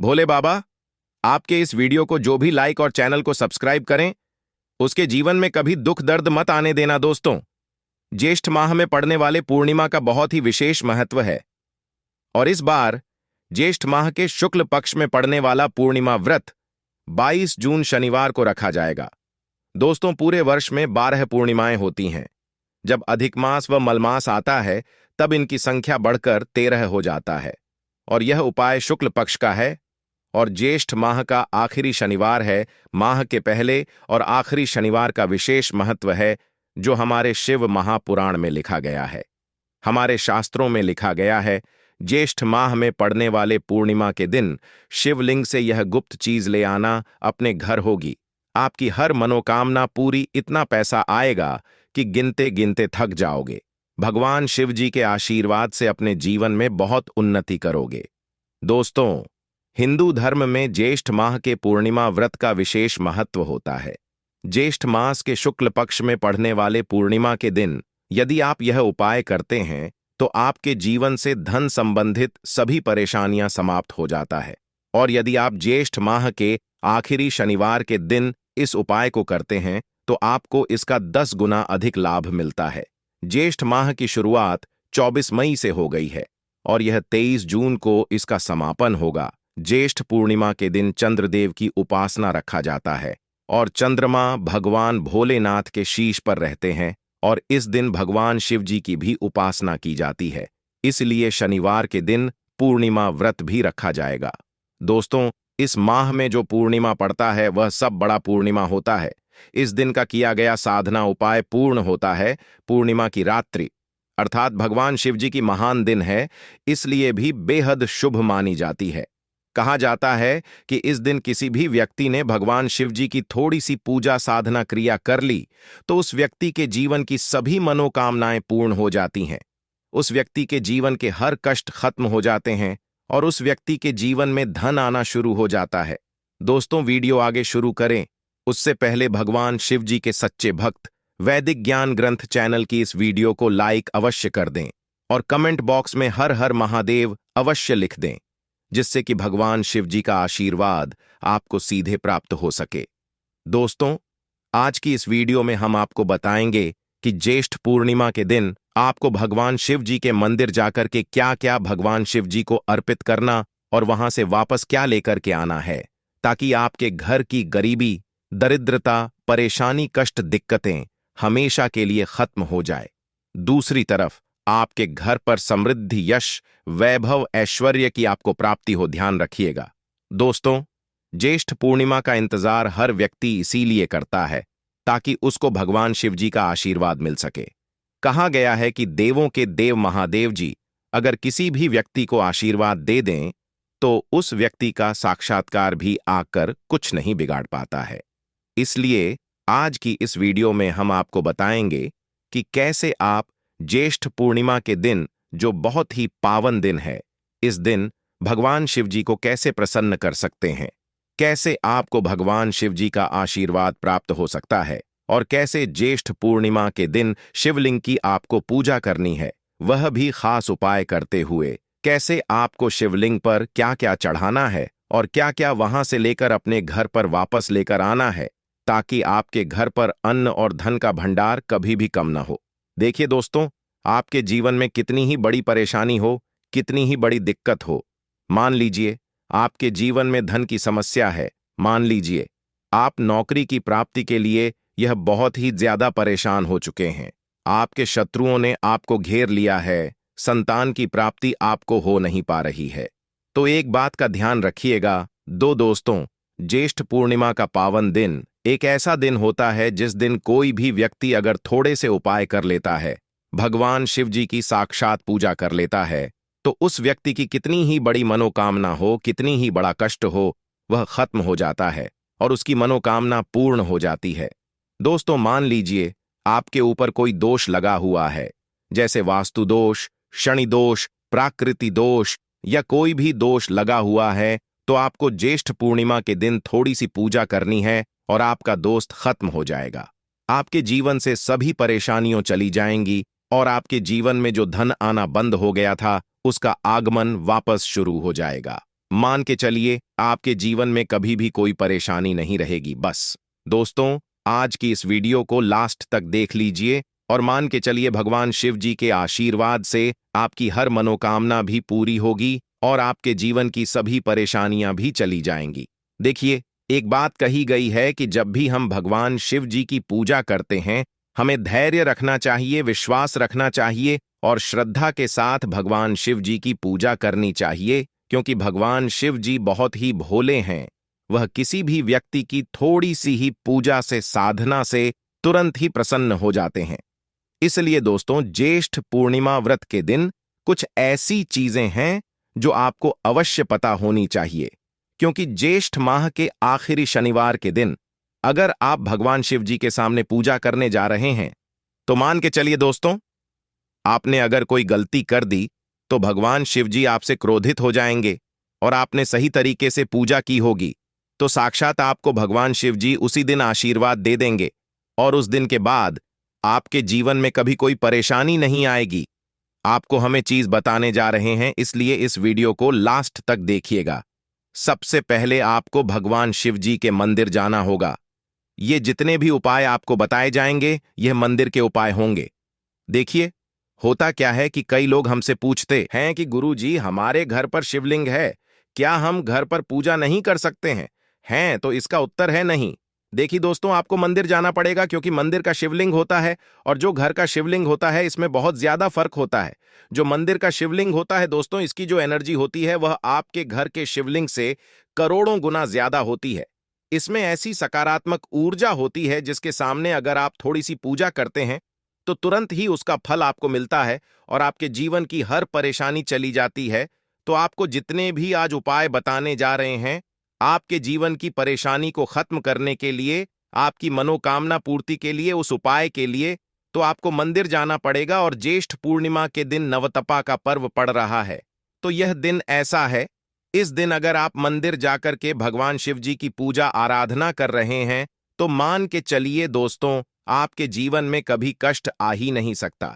भोले बाबा, आपके इस वीडियो को जो भी लाइक और चैनल को सब्सक्राइब करें, उसके जीवन में कभी दुख दर्द मत आने देना। दोस्तों, ज्येष्ठ माह में पड़ने वाले पूर्णिमा का बहुत ही विशेष महत्व है और इस बार ज्येष्ठ माह के शुक्ल पक्ष में पड़ने वाला पूर्णिमा व्रत 22 जून शनिवार को रखा जाएगा। दोस्तों, पूरे वर्ष में 12 पूर्णिमाएं होती हैं। जब अधिक मास व मलमास आता है तब इनकी संख्या बढ़कर 13 हो जाता है और यह उपाय शुक्ल पक्ष का है और ज्येष्ठ माह का आखिरी शनिवार है। माह के पहले और आखिरी शनिवार का विशेष महत्व है जो हमारे शिव महापुराण में लिखा गया है। हमारे शास्त्रों में लिखा गया है, ज्येष्ठ माह में पड़ने वाले पूर्णिमा के दिन शिवलिंग से यह गुप्त चीज ले आना अपने घर होगी। आपकी हर मनोकामना पूरी, इतना पैसा आएगा कि गिनते गिनते थक जाओगे। भगवान शिव जी के आशीर्वाद से अपने जीवन में बहुत उन्नति करोगे। दोस्तों, हिंदू धर्म में ज्येष्ठ माह के पूर्णिमा व्रत का विशेष महत्व होता है। ज्येष्ठ मास के शुक्ल पक्ष में पड़ने वाले पूर्णिमा के दिन यदि आप यह उपाय करते हैं तो आपके जीवन से धन संबंधित सभी परेशानियां समाप्त हो जाता है। और यदि आप ज्येष्ठ माह के आखिरी शनिवार के दिन इस उपाय को करते हैं तो आपको इसका 10 गुना अधिक लाभ मिलता है। ज्येष्ठ माह की शुरुआत 24 मई से हो गई है और यह 23 जून को इसका समापन होगा। ज्येष्ठ पूर्णिमा के दिन चंद्रदेव की उपासना रखा जाता है और चंद्रमा भगवान भोलेनाथ के शीश पर रहते हैं और इस दिन भगवान शिव जी की भी उपासना की जाती है। इसलिए शनिवार के दिन पूर्णिमा व्रत भी रखा जाएगा। दोस्तों, इस माह में जो पूर्णिमा पड़ता है वह सब बड़ा पूर्णिमा होता है। इस दिन का किया गया साधना उपाय पूर्ण होता है। पूर्णिमा की रात्रि अर्थात भगवान शिव जी की महान दिन है, इसलिए भी बेहद शुभ मानी जाती है। कहा जाता है कि इस दिन किसी भी व्यक्ति ने भगवान शिव जी की थोड़ी सी पूजा साधना क्रिया कर ली तो उस व्यक्ति के जीवन की सभी मनोकामनाएं पूर्ण हो जाती हैं। उस व्यक्ति के जीवन के हर कष्ट खत्म हो जाते हैं और उस व्यक्ति के जीवन में धन आना शुरू हो जाता है। दोस्तों, वीडियो आगे शुरू करें उससे पहले भगवान शिव जी के सच्चे भक्त वैदिक ज्ञान ग्रंथ चैनल की इस वीडियो को लाइक अवश्य कर दें और कमेंट बॉक्स में हर हर महादेव अवश्य लिख दें, जिससे कि भगवान शिव जी का आशीर्वाद आपको सीधे प्राप्त हो सके। दोस्तों, आज की इस वीडियो में हम आपको बताएंगे कि ज्येष्ठ पूर्णिमा के दिन आपको भगवान शिव जी के मंदिर जाकर के क्या क्या भगवान शिव जी को अर्पित करना और वहां से वापस क्या लेकर के आना है, ताकि आपके घर की गरीबी, दरिद्रता, परेशानी, कष्ट, दिक्कतें हमेशा के लिए खत्म हो जाए। दूसरी तरफ आपके घर पर समृद्धि, यश, वैभव, ऐश्वर्य की आपको प्राप्ति हो। ध्यान रखिएगा। दोस्तों, ज्येष्ठ पूर्णिमा का इंतजार हर व्यक्ति इसीलिए करता है ताकि उसको भगवान शिव जी का आशीर्वाद मिल सके। कहा गया है कि देवों के देव महादेव जी अगर किसी भी व्यक्ति को आशीर्वाद दे दें तो उस व्यक्ति का साक्षात्कार भी आकर कुछ नहीं बिगाड़ पाता है। इसलिए आज की इस वीडियो में हम आपको बताएंगे कि कैसे आप ज्येष्ठ पूर्णिमा के दिन, जो बहुत ही पावन दिन है, इस दिन भगवान शिव जी को कैसे प्रसन्न कर सकते हैं, कैसे आपको भगवान शिव जी का आशीर्वाद प्राप्त हो सकता है और कैसे ज्येष्ठ पूर्णिमा के दिन शिवलिंग की आपको पूजा करनी है, वह भी खास उपाय करते हुए। कैसे आपको शिवलिंग पर क्या क्या चढ़ाना है और क्या क्या वहां से लेकर अपने घर पर वापस लेकर आना है, ताकि आपके घर पर अन्न और धन का भंडार कभी भी कम न हो। देखिए दोस्तों, आपके जीवन में कितनी ही बड़ी परेशानी हो, कितनी ही बड़ी दिक्कत हो, मान लीजिए आपके जीवन में धन की समस्या है, मान लीजिए आप नौकरी की प्राप्ति के लिए यह बहुत ही ज्यादा परेशान हो चुके हैं, आपके शत्रुओं ने आपको घेर लिया है, संतान की प्राप्ति आपको हो नहीं पा रही है, तो एक बात का ध्यान रखिएगा। दोस्तों, ज्येष्ठ पूर्णिमा का पावन दिन एक ऐसा दिन होता है जिस दिन कोई भी व्यक्ति अगर थोड़े से उपाय कर लेता है, भगवान शिव जी की साक्षात पूजा कर लेता है, तो उस व्यक्ति की कितनी ही बड़ी मनोकामना हो, कितनी ही बड़ा कष्ट हो, वह खत्म हो जाता है और उसकी मनोकामना पूर्ण हो जाती है। दोस्तों, मान लीजिए आपके ऊपर कोई दोष लगा हुआ है, जैसे वास्तु दोष, शनि दोष, प्राकृति दोष या कोई भी दोष लगा हुआ है, तो आपको ज्येष्ठ पूर्णिमा के दिन थोड़ी सी पूजा करनी है और आपका दोस्त खत्म हो जाएगा। आपके जीवन से सभी परेशानियां चली जाएंगी और आपके जीवन में जो धन आना बंद हो गया था उसका आगमन वापस शुरू हो जाएगा। मान के चलिए आपके जीवन में कभी भी कोई परेशानी नहीं रहेगी। बस दोस्तों, आज की इस वीडियो को लास्ट तक देख लीजिए और मान के चलिए भगवान शिव जी के आशीर्वाद से आपकी हर मनोकामना भी पूरी होगी और आपके जीवन की सभी परेशानियां भी चली जाएंगी। देखिए, एक बात कही गई है कि जब भी हम भगवान शिव जी की पूजा करते हैं, हमें धैर्य रखना चाहिए, विश्वास रखना चाहिए और श्रद्धा के साथ भगवान शिव जी की पूजा करनी चाहिए, क्योंकि भगवान शिव जी बहुत ही भोले हैं। वह किसी भी व्यक्ति की थोड़ी सी ही पूजा से, साधना से तुरंत ही प्रसन्न हो जाते हैं। इसलिए दोस्तों, ज्येष्ठ पूर्णिमा व्रत के दिन कुछ ऐसी चीजें हैं जो आपको अवश्य पता होनी चाहिए, क्योंकि ज्येष्ठ माह के आखिरी शनिवार के दिन अगर आप भगवान शिव जी के सामने पूजा करने जा रहे हैं, तो मान के चलिए दोस्तों, आपने अगर कोई गलती कर दी तो भगवान शिव जी आपसे क्रोधित हो जाएंगे। और आपने सही तरीके से पूजा की होगी तो साक्षात आपको भगवान शिव जी उसी दिन आशीर्वाद दे देंगे और उस दिन के बाद आपके जीवन में कभी कोई परेशानी नहीं आएगी। आपको हमें चीज बताने जा रहे हैं, इसलिए इस वीडियो को लास्ट तक देखिएगा। सबसे पहले आपको भगवान शिव जी के मंदिर जाना होगा। ये जितने भी उपाय आपको बताए जाएंगे, यह मंदिर के उपाय होंगे। देखिए, होता क्या है कि कई लोग हमसे पूछते हैं कि गुरुजी, हमारे घर पर शिवलिंग है, क्या हम घर पर पूजा नहीं कर सकते हैं? तो इसका उत्तर है नहीं। देखिए दोस्तों, आपको मंदिर जाना पड़ेगा, क्योंकि मंदिर का शिवलिंग होता है और जो घर का शिवलिंग होता है, इसमें बहुत ज्यादा फर्क होता है। जो मंदिर का शिवलिंग होता है दोस्तों, इसकी जो एनर्जी होती है वह आपके घर के शिवलिंग से करोड़ों गुना ज्यादा होती है। इसमें ऐसी सकारात्मक ऊर्जा होती है जिसके सामने अगर आप थोड़ी सी पूजा करते हैं तो तुरंत ही उसका फल आपको मिलता है और आपके जीवन की हर परेशानी चली जाती है। तो आपको जितने भी आज उपाय बताने जा रहे हैं, आपके जीवन की परेशानी को खत्म करने के लिए, आपकी मनोकामना पूर्ति के लिए, उस उपाय के लिए तो आपको मंदिर जाना पड़ेगा। और ज्येष्ठ पूर्णिमा के दिन नवतपा का पर्व पड़ रहा है, तो यह दिन ऐसा है, इस दिन अगर आप मंदिर जाकर के भगवान शिव जी की पूजा आराधना कर रहे हैं तो मान के चलिए दोस्तों, आपके जीवन में कभी कष्ट आ ही नहीं सकता।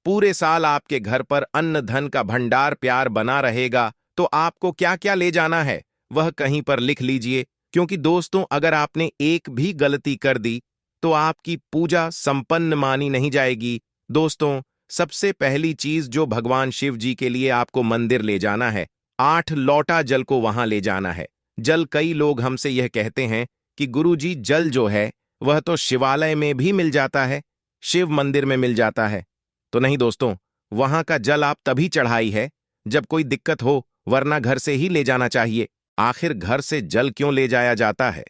पूरे साल आपके घर पर अन्न धन का भंडार प्यार बना रहेगा। तो आपको क्या क्या ले जाना है वह कहीं पर लिख लीजिए, क्योंकि दोस्तों, अगर आपने एक भी गलती कर दी तो आपकी पूजा संपन्न मानी नहीं जाएगी। दोस्तों, सबसे पहली चीज जो भगवान शिव जी के लिए आपको मंदिर ले जाना है, 8 लौटा जल को वहां ले जाना है। जल, कई लोग हमसे यह कहते हैं कि गुरुजी, जल जो है वह तो शिवालय में भी मिल जाता है, शिव मंदिर में मिल जाता है। तो नहीं दोस्तों, वहां का जल आप तभी चढ़ाई है जब कोई दिक्कत हो, वरना घर से ही ले जाना चाहिए। आखिर घर से जल क्यों ले जाया जाता है,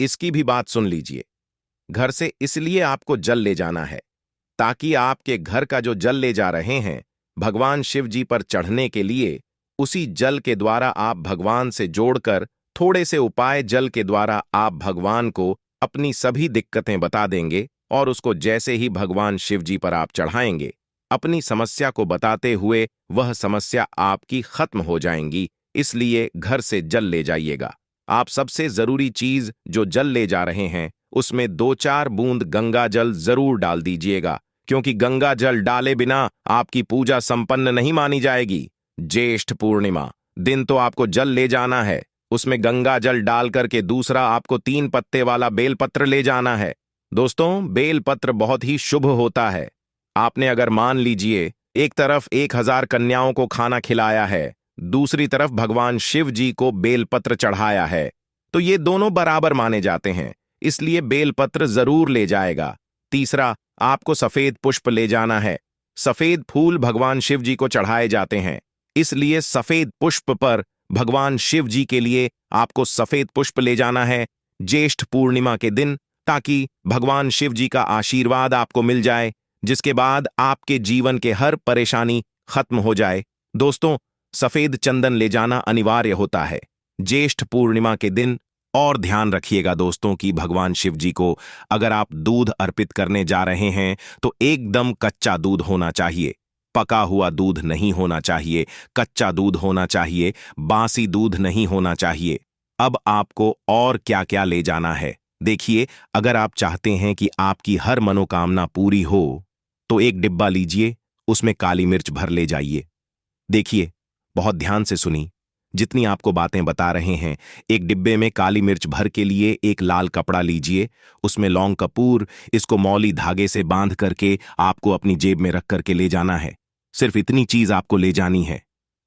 इसकी भी बात सुन लीजिए। घर से इसलिए आपको जल ले जाना है ताकि आपके घर का जो जल ले जा रहे हैं भगवान शिव जी पर चढ़ने के लिए, उसी जल के द्वारा आप भगवान से जोड़कर थोड़े से उपाय जल के द्वारा आप भगवान को अपनी सभी दिक्कतें बता देंगे और उसको जैसे ही भगवान शिव जी पर आप चढ़ाएंगे, अपनी समस्या को बताते हुए वह समस्या आपकी खत्म हो जाएंगी। इसलिए घर से जल ले जाइएगा। आप सबसे जरूरी चीज जो जल ले जा रहे हैं, उसमें 2-4 बूंद गंगा जल जरूर डाल दीजिएगा, क्योंकि गंगा जल डाले बिना आपकी पूजा संपन्न नहीं मानी जाएगी। ज्येष्ठ पूर्णिमा दिन तो आपको जल ले जाना है, उसमें गंगा जल डाल करके दूसरा आपको 3 पत्ते वाला बेलपत्र ले जाना है। दोस्तों, बेलपत्र बहुत ही शुभ होता है। आपने अगर मान लीजिए एक तरफ 1000 कन्याओं को खाना खिलाया है, दूसरी तरफ भगवान शिव जी को बेलपत्र चढ़ाया है, तो ये दोनों बराबर माने जाते हैं, इसलिए बेलपत्र जरूर ले जाएगा। तीसरा, आपको सफेद पुष्प ले जाना है। सफेद फूल भगवान शिव जी को चढ़ाए जाते हैं, इसलिए सफेद पुष्प पर भगवान शिव जी के लिए आपको सफेद पुष्प ले जाना है ज्येष्ठ पूर्णिमा के दिन, ताकि भगवान शिव जी का आशीर्वाद आपको मिल जाए, जिसके बाद आपके जीवन के हर परेशानी खत्म हो जाए। दोस्तों, सफेद चंदन ले जाना अनिवार्य होता है ज्येष्ठ पूर्णिमा के दिन। और ध्यान रखिएगा दोस्तों कि भगवान शिव जी को अगर आप दूध अर्पित करने जा रहे हैं तो एकदम कच्चा दूध होना चाहिए, पका हुआ दूध नहीं होना चाहिए, कच्चा दूध होना चाहिए, बासी दूध नहीं होना चाहिए। अब आपको और क्या क्या ले जाना है, देखिए, अगर आप चाहते हैं कि आपकी हर मनोकामना पूरी हो तो एक डिब्बा लीजिए, उसमें काली मिर्च भर ले जाइए। देखिए, बहुत ध्यान से सुनी, जितनी आपको बातें बता रहे हैं, एक डिब्बे में काली मिर्च भर के लिए एक लाल कपड़ा लीजिए, उसमें लौंग कपूर, इसको मौली धागे से बांध करके आपको अपनी जेब में रख करके ले जाना है। सिर्फ इतनी चीज आपको ले जानी है।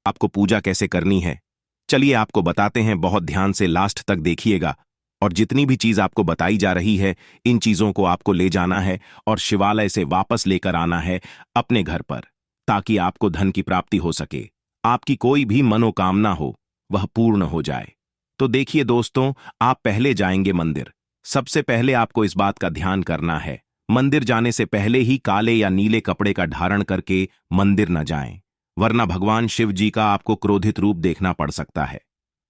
आपको पूजा कैसे करनी है, चलिए आपको बताते हैं, बहुत ध्यान से लास्ट तक देखिएगा। और जितनी भी चीज आपको बताई जा रही है, इन चीजों को आपको ले जाना है और शिवालय से वापस लेकर आना है अपने घर पर, ताकि आपको धन की प्राप्ति हो सके, आपकी कोई भी मनोकामना हो वह पूर्ण हो जाए। तो देखिए दोस्तों, आप पहले जाएंगे मंदिर। सबसे पहले आपको इस बात का ध्यान करना है, मंदिर जाने से पहले ही काले या नीले कपड़े का धारण करके मंदिर न जाएं, वरना भगवान शिव जी का आपको क्रोधित रूप देखना पड़ सकता है।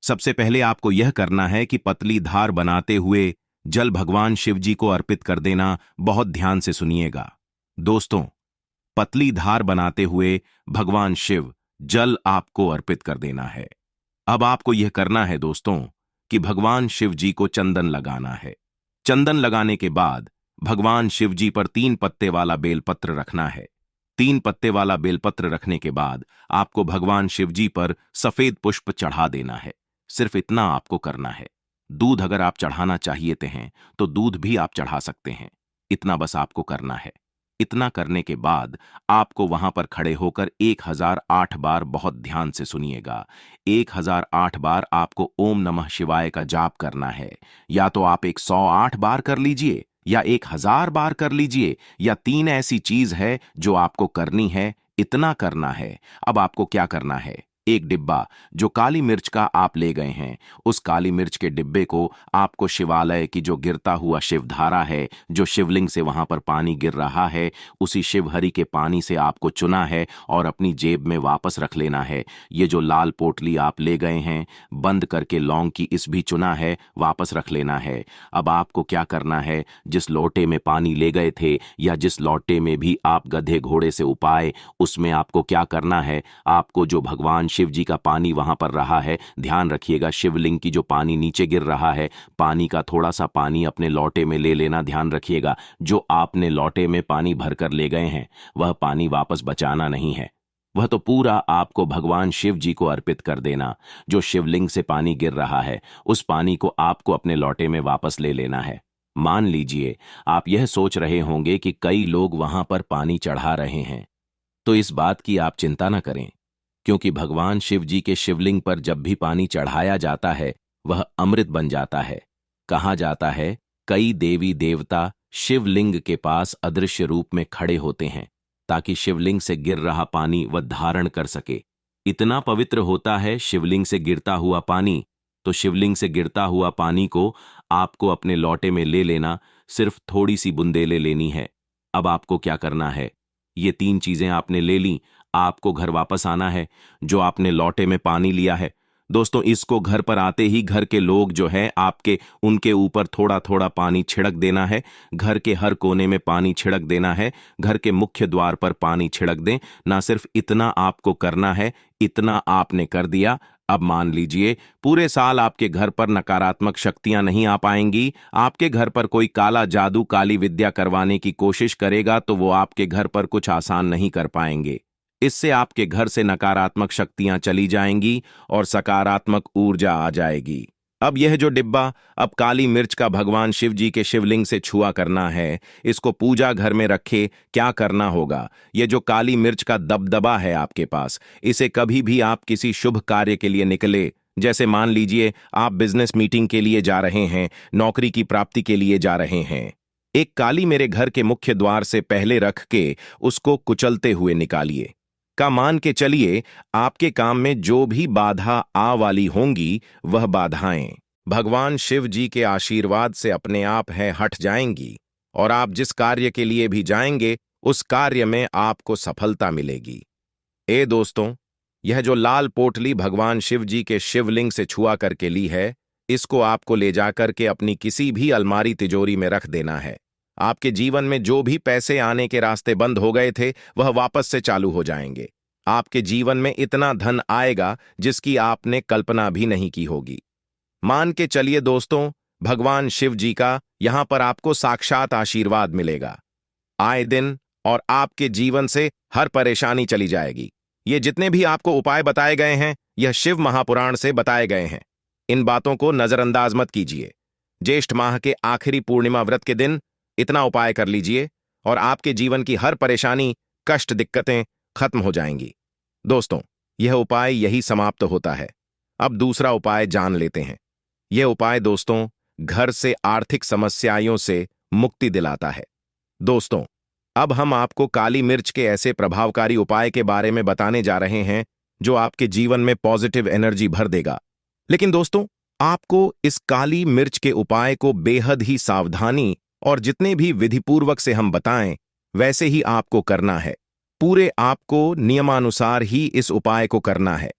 सबसे पहले आपको यह करना है कि पतली धार बनाते हुए जल भगवान शिव जी को अर्पित कर देना। बहुत ध्यान से सुनिएगा दोस्तों, पतली धार बनाते हुए भगवान शिव जल आपको अर्पित कर देना है। अब आपको यह करना है दोस्तों कि भगवान शिव जी को चंदन लगाना है। चंदन लगाने के बाद भगवान शिव जी पर 3 पत्ते वाला बेलपत्र रखना है। 3 पत्ते वाला बेलपत्र रखने के बाद आपको भगवान शिव जी पर सफेद पुष्प चढ़ा देना है। सिर्फ इतना आपको करना है। दूध अगर आप चढ़ाना चाहिए हैं तो दूध भी आप चढ़ा सकते हैं। इतना बस आपको करना है। इतना करने के बाद आपको वहां पर खड़े होकर 1008 बार, बहुत ध्यान से सुनिएगा, 1008 बार आपको ओम नमः शिवाय का जाप करना है। या तो आप 108 बार कर लीजिए, या 1000 बार कर लीजिए, या 3 ऐसी चीज है जो आपको करनी है। इतना करना है। अब आपको क्या करना है, एक डिब्बा जो काली मिर्च का आप ले गए हैं, उस काली मिर्च के डिब्बे को आपको शिवालय की जो गिरता हुआ शिवधारा है, जो शिवलिंग से वहां पर पानी गिर रहा है, उसी शिवहरि के पानी से आपको चुना है और अपनी जेब में वापस रख लेना है। ये जो लाल पोटली आप ले गए हैं, बंद करके लौंग की इस भी चुना है, वापस रख लेना है। अब आपको क्या करना है, जिस लोटे में पानी ले गए थे या जिस लोटे में भी आप गधे घोड़े से उपाए, उसमें आपको क्या करना है, आपको जो भगवान शिव जी का पानी वहां पर रहा है, ध्यान रखिएगा, शिवलिंग की जो पानी नीचे गिर रहा है, पानी का थोड़ा सा पानी अपने लोटे में ले लेना। ध्यान रखिएगा, जो आपने लोटे में पानी भरकर ले गए हैं वह पानी वापस बचाना नहीं है, वह तो पूरा आपको भगवान शिव जी को अर्पित कर देना। जो शिवलिंग से पानी गिर रहा है, उस पानी को आपको अपने लोटे में वापस ले लेना है। मान लीजिए आप यह सोच रहे होंगे कि कई लोग वहां पर पानी चढ़ा रहे हैं, तो इस बात की आप चिंता न करें, क्योंकि भगवान शिव जी के शिवलिंग पर जब भी पानी चढ़ाया जाता है वह अमृत बन जाता है। कहा जाता है, कई देवी देवता शिवलिंग के पास अदृश्य रूप में खड़े होते हैं ताकि शिवलिंग से गिर रहा पानी वह धारण कर सके। इतना पवित्र होता है शिवलिंग से गिरता हुआ पानी। तो शिवलिंग से गिरता हुआ पानी को आपको अपने लोटे में ले लेना, सिर्फ थोड़ी सी बूंदें लेनी है। अब आपको क्या करना है, ये 3 चीजें आपने ले ली, आपको घर वापस आना है। जो आपने लोटे में पानी लिया है दोस्तों, इसको घर पर आते ही घर के लोग जो है आपके, उनके ऊपर थोड़ा थोड़ा पानी छिड़क देना है। घर के हर कोने में पानी छिड़क देना है। घर के मुख्य द्वार पर पानी छिड़क दें। ना सिर्फ इतना आपको करना है, इतना आपने कर दिया। अब मान लीजिए पूरे साल आपके घर पर नकारात्मक शक्तियां नहीं आ पाएंगी। आपके घर पर कोई काला जादू, काली विद्या करवाने की कोशिश करेगा तो वो आपके घर पर कुछ आसान नहीं कर पाएंगे। इससे आपके घर से नकारात्मक शक्तियां चली जाएंगी और सकारात्मक ऊर्जा आ जाएगी। अब यह जो डिब्बा अब काली मिर्च का भगवान शिव जी के शिवलिंग से छुआ करना है, इसको पूजा घर में रखे क्या करना होगा, ये जो काली मिर्च का दबदबा है आपके पास, इसे कभी भी आप किसी शुभ कार्य के लिए निकले, जैसे मान लीजिए आप बिजनेस मीटिंग के लिए जा रहे हैं, नौकरी की प्राप्ति के लिए जा रहे हैं, एक काली मेरे घर के मुख्य द्वार से पहले रख के उसको कुचलते हुए निकालिए। का मान के चलिए आपके काम में जो भी बाधा आ वाली होंगी वह बाधाएं भगवान शिव जी के आशीर्वाद से अपने आप है हट जाएंगी, और आप जिस कार्य के लिए भी जाएंगे उस कार्य में आपको सफलता मिलेगी। ए दोस्तों, यह जो लाल पोटली भगवान शिव जी के शिवलिंग से छुआ करके ली है, इसको आपको ले जाकर के अपनी किसी भी अलमारी तिजोरी में रख देना है। आपके जीवन में जो भी पैसे आने के रास्ते बंद हो गए थे वह वापस से चालू हो जाएंगे। आपके जीवन में इतना धन आएगा जिसकी आपने कल्पना भी नहीं की होगी। मान के चलिए दोस्तों, भगवान शिव जी का यहां पर आपको साक्षात आशीर्वाद मिलेगा आए दिन, और आपके जीवन से हर परेशानी चली जाएगी। ये जितने भी आपको उपाय बताए गए हैं, यह शिव महापुराण से बताए गए हैं। इन बातों को नजरअंदाज मत कीजिए। ज्येष्ठ माह के आखिरी पूर्णिमा व्रत के दिन इतना उपाय कर लीजिए और आपके जीवन की हर परेशानी, कष्ट, दिक्कतें खत्म हो जाएंगी। दोस्तों, यह उपाय यही समाप्त होता है। अब दूसरा उपाय जान लेते हैं। यह उपाय दोस्तों घर से आर्थिक समस्याओं से मुक्ति दिलाता है। दोस्तों, अब हम आपको काली मिर्च के ऐसे प्रभावकारी उपाय के बारे में बताने जा रहे हैं जो आपके जीवन में पॉजिटिव एनर्जी भर देगा। लेकिन दोस्तों, आपको इस काली मिर्च के उपाय को बेहद ही सावधानी और जितने भी विधिपूर्वक से हम बताएं वैसे ही आपको करना है। पूरे आपको नियमानुसार ही इस उपाय को करना है।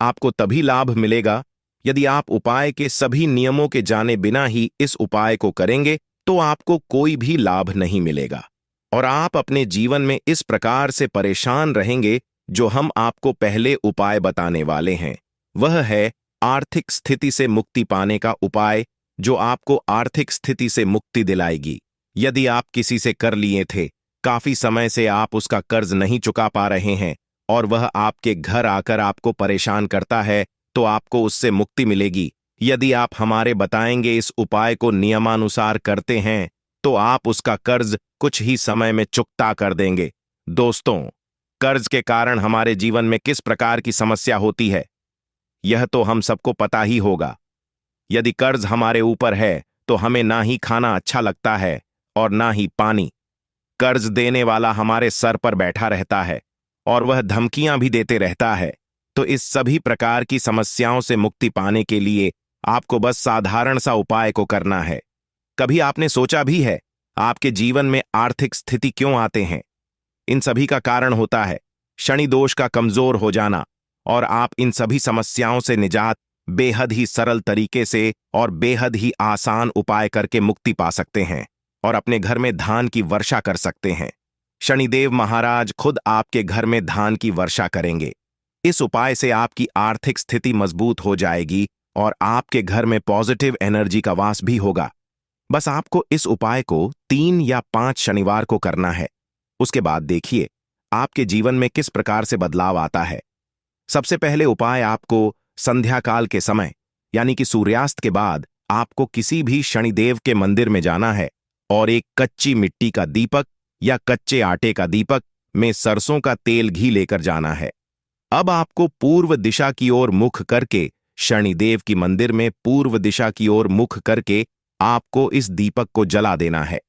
आपको तभी लाभ मिलेगा यदि आप उपाय के सभी नियमों के जाने बिना ही इस उपाय को करेंगे तो आपको कोई भी लाभ नहीं मिलेगा और आप अपने जीवन में इस प्रकार से परेशान रहेंगे। जो हम आपको पहले उपाय बताने वाले हैं वह है आर्थिक स्थिति से मुक्ति पाने का उपाय, जो आपको आर्थिक स्थिति से मुक्ति दिलाएगी। यदि आप किसी से कर लिए थे, काफी समय से आप उसका कर्ज नहीं चुका पा रहे हैं और वह आपके घर आकर आपको परेशान करता है, तो आपको उससे मुक्ति मिलेगी। यदि आप हमारे बताएंगे इस उपाय को नियमानुसार करते हैं तो आप उसका कर्ज कुछ ही समय में चुकता कर देंगे। दोस्तों, कर्ज के कारण हमारे जीवन में किस प्रकार की समस्या होती है यह तो हम सबको पता ही होगा। यदि कर्ज हमारे ऊपर है तो हमें ना ही खाना अच्छा लगता है और ना ही पानी। कर्ज देने वाला हमारे सर पर बैठा रहता है और वह धमकियां भी देते रहता है। तो इस सभी प्रकार की समस्याओं से मुक्ति पाने के लिए आपको बस साधारण सा उपाय को करना है। कभी आपने सोचा भी है आपके जीवन में आर्थिक स्थिति क्यों आते हैं? इन सभी का कारण होता है शनि दोष का कमजोर हो जाना, और आप इन सभी समस्याओं से निजात बेहद ही सरल तरीके से और बेहद ही आसान उपाय करके मुक्ति पा सकते हैं और अपने घर में धान की वर्षा कर सकते हैं। शनिदेव महाराज खुद आपके घर में धान की वर्षा करेंगे। इस उपाय से आपकी आर्थिक स्थिति मजबूत हो जाएगी और आपके घर में पॉजिटिव एनर्जी का वास भी होगा। बस आपको इस उपाय को 3 या 5 शनिवार को करना है। उसके बाद देखिए आपके जीवन में किस प्रकार से बदलाव आता है। सबसे पहले उपाय आपको संध्या काल के समय यानी कि सूर्यास्त के बाद आपको किसी भी शनिदेव के मंदिर में जाना है और एक कच्ची मिट्टी का दीपक या कच्चे आटे का दीपक में सरसों का तेल घी लेकर जाना है। अब आपको पूर्व दिशा की ओर मुख करके शनिदेव की मंदिर में पूर्व दिशा की ओर मुख करके आपको इस दीपक को जला देना है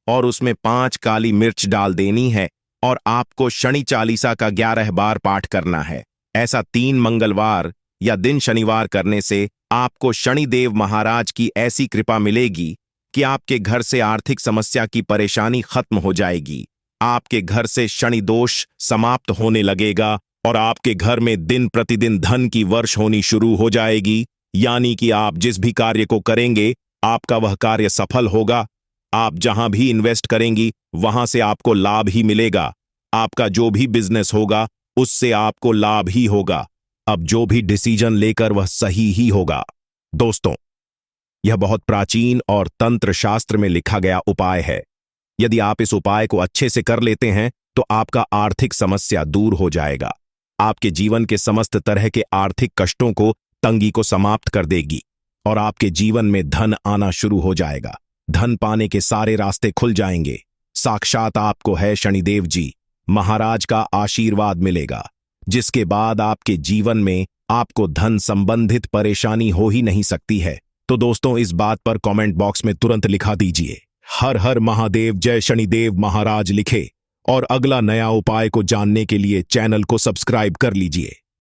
और उसमें 5 काली मिर्च डाल देनी है और आपको शनि चालीसा का 11 बार पाठ करना है। ऐसा 3 मंगलवार या दिन शनिवार करने से आपको शनिदेव महाराज की ऐसी कृपा मिलेगी कि आपके घर से आर्थिक समस्या की परेशानी खत्म हो जाएगी। आपके घर से शनि दोष समाप्त होने लगेगा और आपके घर में दिन प्रतिदिन धन की वर्ष होनी शुरू हो जाएगी। यानी कि आप जिस भी कार्य को करेंगे आपका वह कार्य सफल होगा। आप जहां भी इन्वेस्ट करेंगी वहां से आपको लाभ ही मिलेगा। आपका जो भी बिजनेस होगा उससे आपको लाभ ही होगा। अब जो भी डिसीजन लेकर वह सही ही होगा। दोस्तों, यह बहुत प्राचीन और तंत्र शास्त्र में लिखा गया उपाय है। यदि आप इस उपाय को अच्छे से कर लेते हैं तो आपका आर्थिक समस्या दूर हो जाएगा। आपके जीवन के समस्त तरह के आर्थिक कष्टों को, तंगी को समाप्त कर देगी और आपके जीवन में धन आना शुरू हो जाएगा। धन पाने के सारे रास्ते खुल जाएंगे। साक्षात आपको है शनिदेव जी महाराज का आशीर्वाद मिलेगा, जिसके बाद आपके जीवन में आपको धन संबंधित परेशानी हो ही नहीं सकती है। तो दोस्तों, इस बात पर कमेंट बॉक्स में तुरंत लिखा दीजिए हर हर महादेव, जय शनिदेव महाराज लिखे और अगला नया उपाय को जानने के लिए चैनल को सब्सक्राइब कर लीजिए।